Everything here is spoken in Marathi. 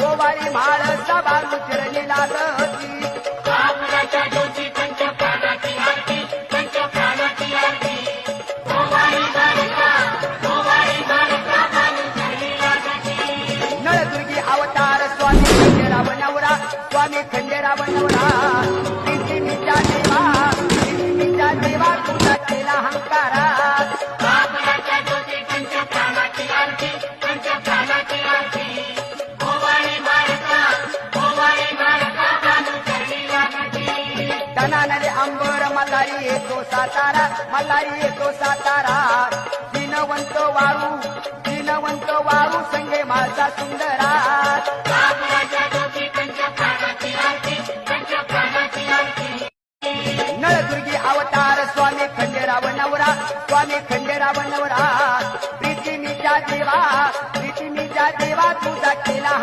गोवारी म्हाळ सभारू चरणी लागती बाबुराच्या ज्योती पंचप्राणाची आरती पंचप्राणाची आरती गोवारी बालिका बालू चरणी लागती नळदुर्गी अवतार स्वामी खंडेराव नवरा स्वामी खंडेराव नवरा प्रीतीचा देवा तुझा केला हंकारा बाबुराच्या ज्योती पंचप्राणाची आरती पंचप्राणाची आरती गोवारी बालिका बालू चरणी लागती तनानले अंबर मल्हारी येतो सातारा दिनवंत वाळू संगे माझा सुंदरा बाबुराच्या ज्योती पंचप्राणाची आरती पंचप्राणाची आरती नळदुर्गी अवतार स्वामी खंडेराव नवरा प्रीतीचा देवा तुझा केला